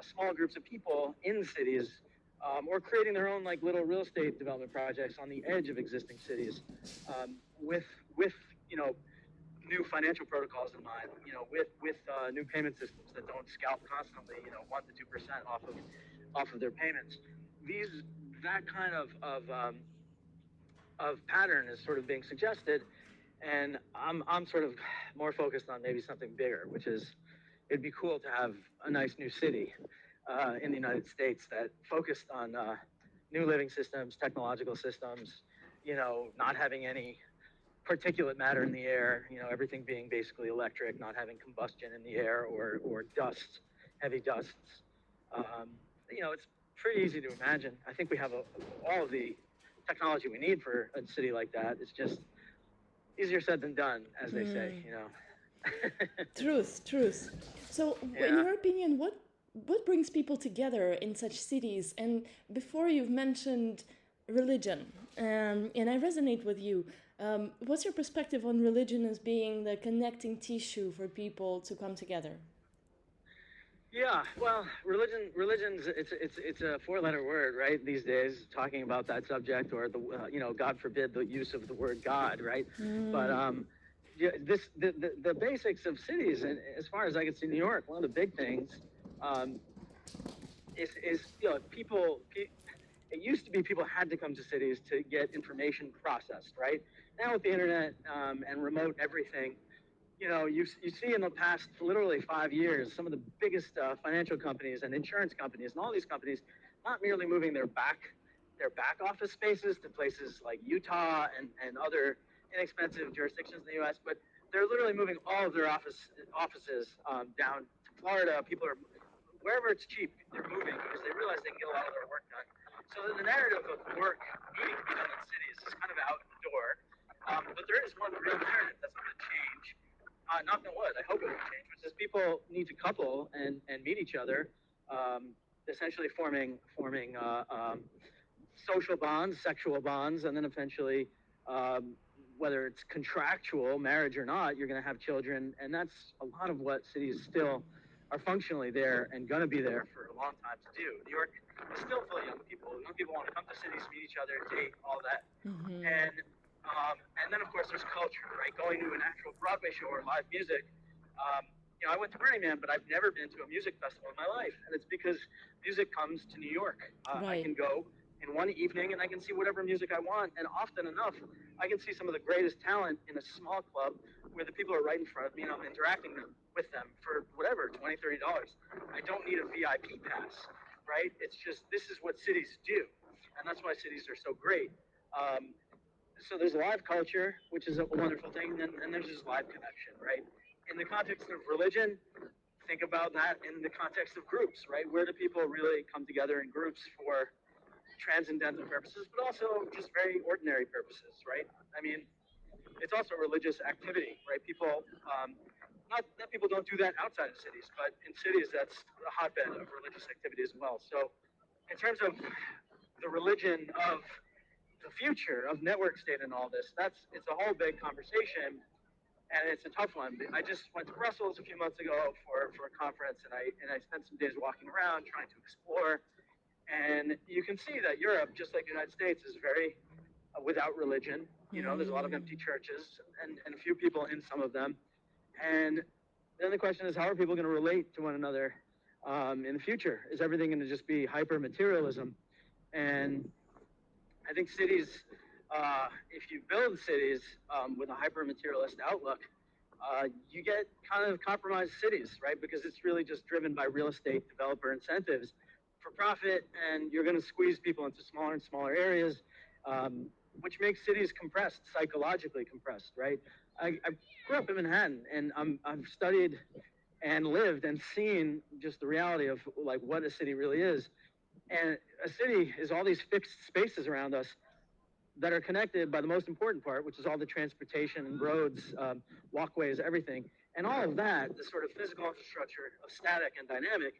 small groups of people in cities, or creating their own like little real estate development projects on the edge of existing cities, with you know new financial protocols in mind, with new payment systems that don't scalp constantly, 1 to 2% off of their payments. These that kind of pattern is sort of being suggested, and I'm sort of more focused on maybe something bigger, which is it'd be cool to have a nice new city in the United States that focused on new living systems, technological systems, not having any particulate matter in the air, everything being basically electric, not having combustion in the air or dust, heavy dusts. It's pretty easy to imagine. I think we have all of the technology we need for a city like that. It's just easier said than done, as they say. Truth. So, in your opinion, what brings people together in such cities? And before you've mentioned religion, and I resonate with you. What's your perspective on religion as being the connecting tissue for people to come together? Yeah, well, religion's it's a four-letter word, right? These days, talking about that subject, or God forbid the use of the word God, right? But the basics of cities, and as far as I can see, New York, one of the big things is people. It used to be people had to come to cities to get information processed, right? Now with the internet and remote everything, you see in the past literally 5 years, some of the biggest financial companies and insurance companies and all these companies not merely moving their back office spaces to places like Utah and other inexpensive jurisdictions in the U.S., but they're literally moving all of their offices down to Florida. People are wherever it's cheap, they're moving because they realize they can get a lot of their work done. So the narrative of work needing to be done in cities is kind of out the door. But there is one real narrative that's going to change. Knock on wood, I hope it will change, which is people need to couple and meet each other, essentially forming social bonds, sexual bonds, and then eventually, whether it's contractual, marriage or not, you're going to have children. And that's a lot of what cities still are functionally there and going to be there for a long time to do. New York is still full of young people. Young people want to come to cities, meet each other, date, all that. Mm-hmm. And then, of course, there's culture, right? Going to an actual Broadway show or live music. I went to Burning Man, but I've never been to a music festival in my life. And it's because music comes to New York. Right. I can go in one evening and I can see whatever music I want. And often enough, I can see some of the greatest talent in a small club where the people are right in front of me and I'm interacting with them for whatever, $20, $30. I don't need a VIP pass, right? It's just, this is what cities do. And that's why cities are so great. So there's live culture, which is a wonderful thing, and there's just live connection, right? In the context of religion, think about that in the context of groups, right? Where do people really come together in groups for transcendental purposes, but also just very ordinary purposes, right? I mean, it's also religious activity, right? People, not that people don't do that outside of cities, but in cities, that's a hotbed of religious activity as well. So in terms of the religion of the future of network state and all this, it's a whole big conversation, and it's a tough one. I just went to Brussels a few months ago for a conference, and I spent some days walking around trying to explore. And you can see that Europe, just like the United States, is very without religion. There's a lot of empty churches and a few people in some of them. And then the question is, how are people going to relate to one another in the future? Is everything going to just be hyper materialism? And I think cities, if you build cities with a hyper materialist outlook, you get kind of compromised cities, right? Because it's really just driven by real estate developer incentives for profit, and you're going to squeeze people into smaller and smaller areas, which makes cities compressed, psychologically compressed, right? I grew up in Manhattan, and I've studied and lived and seen just the reality of like what a city really is. And a city is all these fixed spaces around us that are connected by the most important part, which is all the transportation and roads, walkways, everything. And all of that, the sort of physical infrastructure of static and dynamic,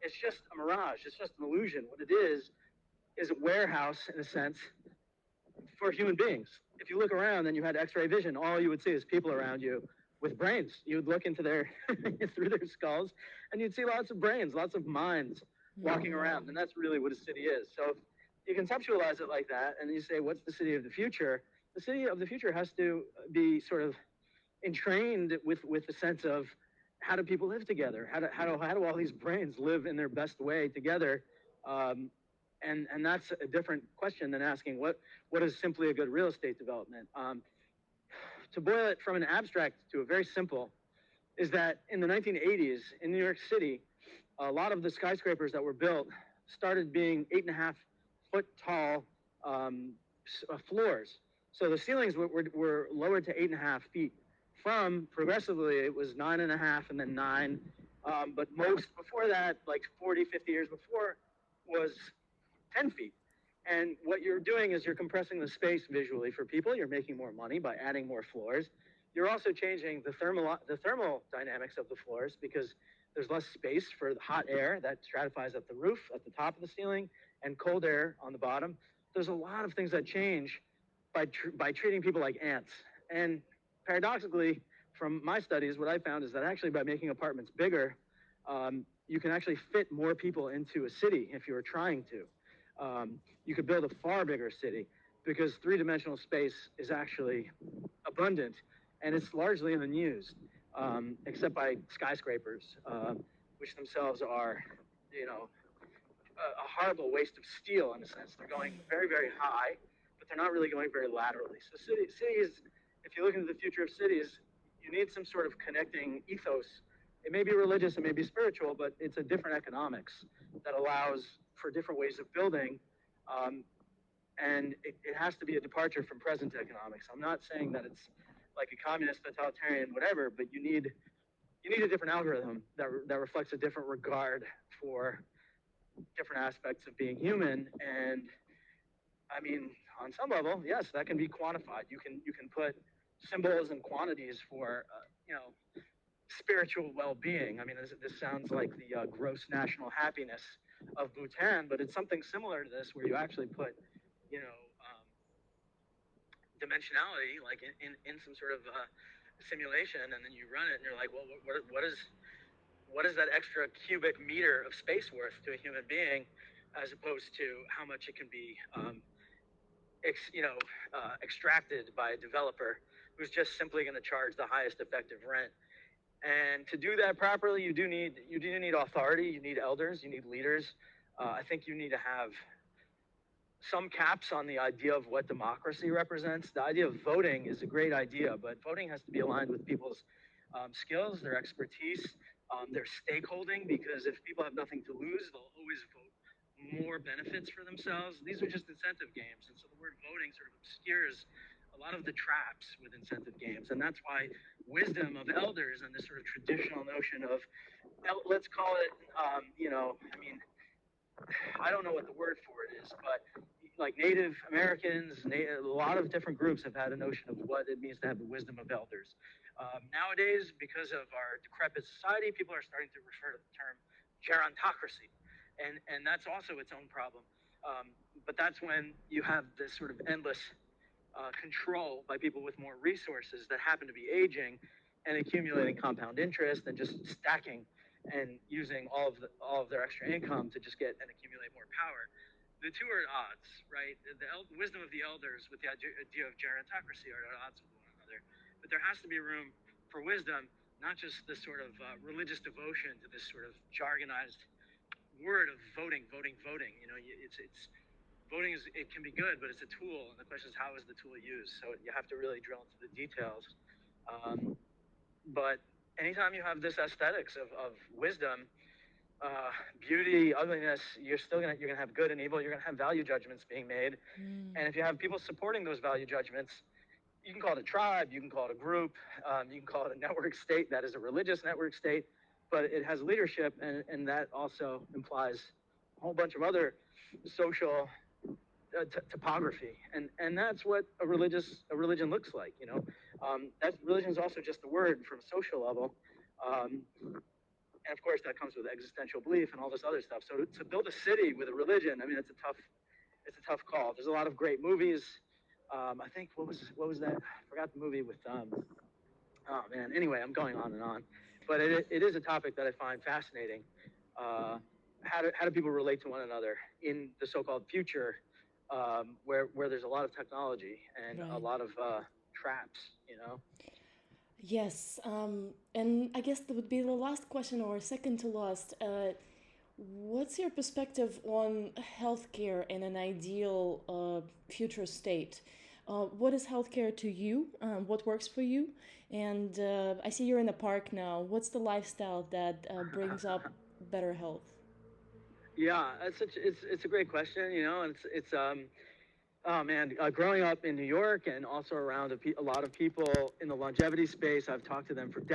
it's just a mirage. It's just an illusion. What it is a warehouse, in a sense, for human beings. If you look around and you had X-ray vision, all you would see is people around you with brains. You would look into through their skulls, and and you'd see lots of brains, lots of minds walking around, and that's really what a city is. So if you conceptualize it like that, and you say, what's the city of the future? The city of the future has to be sort of entrained with the sense of how do people live together? How do all these brains live in their best way together? Um, and that's a different question than asking what is simply a good real estate development. To boil it from an abstract to a very simple, is that in the 1980s in New York City, a lot of the skyscrapers that were built started being 8.5 foot tall floors. So the ceilings were lowered to 8.5 feet. From progressively, it was 9.5 and then 9. But most before that, like 40, 50 years before, was 10 feet. And what you're doing is you're compressing the space visually for people. You're making more money by adding more floors. You're also changing the thermal dynamics of the floors because there's less space for the hot air that stratifies at the roof, at the top of the ceiling, and cold air on the bottom. There's a lot of things that change by treating people like ants. And paradoxically, from my studies, what I found is that actually by making apartments bigger, you can actually fit more people into a city if you were trying to. You could build a far bigger city because three-dimensional space is actually abundant and it's largely unused, except by skyscrapers, which themselves are, you know, a horrible waste of steel in a sense. They're going very, very high, but they're not really going very laterally. So cities, if you look into the future of cities, you need some sort of connecting ethos. It may be religious, it may be spiritual, but it's a different economics that allows for different ways of building. Um, and it has to be a departure from present economics. I'm not saying that it's like a communist, totalitarian, whatever, but you need a different algorithm that reflects a different regard for different aspects of being human. And I mean, on some level, yes, that can be quantified. You can put symbols and quantities for spiritual well-being. I mean, this sounds like the gross national happiness of Bhutan, but it's something similar to this, where you actually put you know dimensionality like in some sort of simulation, and then you run it, and you're like, well, what is that extra cubic meter of space worth to a human being, as opposed to how much it can be extracted by a developer who's just simply going to charge the highest effective rent. And to do that properly, you do need authority, you need elders, you need leaders. I think you need to have some caps on the idea of what democracy represents. The idea of voting is a great idea, but voting has to be aligned with people's skills, their expertise, their stakeholding, because if people have nothing to lose, they'll always vote more benefits for themselves. These are just incentive games. And so the word voting sort of obscures a lot of the traps with incentive games. And that's why wisdom of elders and this sort of traditional notion of, let's call it, I mean, I don't know what the word for it is, but like Native Americans, a lot of different groups have had a notion of what it means to have the wisdom of elders. Nowadays, because of our decrepit society, people are starting to refer to the term gerontocracy, and that's also its own problem. But that's when you have this sort of endless control by people with more resources that happen to be aging and accumulating compound interest and just stacking and using all of their extra income to just get and accumulate more power. The two are at odds, right? The wisdom of the elders with the idea of gerontocracy are at odds with one another. But there has to be room for wisdom, not just this sort of religious devotion to this sort of jargonized word of voting, voting, voting. It's voting it can be good, but it's a tool, and the question is how is the tool used? So you have to really drill into the details. But anytime you have this aesthetics of wisdom, beauty, ugliness, you're gonna have good and evil. You're gonna have value judgments being made, and if you have people supporting those value judgments, you can call it a tribe, you can call it a group, you can call it a network state that is a religious network state, but it has leadership, and that also implies a whole bunch of other social topography, and that's what a religion looks like. That religion is also just a word from a social level. And of course, that comes with existential belief and all this other stuff. So to build a city with a religion, I mean, it's a tough call. There's a lot of great movies. I think what was that? I forgot the movie with. Oh man. Anyway, I'm going on and on. but it is a topic that I find fascinating. How do people relate to one another in the so-called future, where there's a lot of technology and a Right. lot of traps, you know? Yes, and I guess that would be the last question, or second to last. What's your perspective on healthcare in an ideal future state? What is healthcare to you? What works for you? And I see you're in a park now. What's the lifestyle that brings up better health? Yeah, it's a great question, you know, and it's oh man, growing up in New York and also around a lot of people in the longevity space, I've talked to them for decades.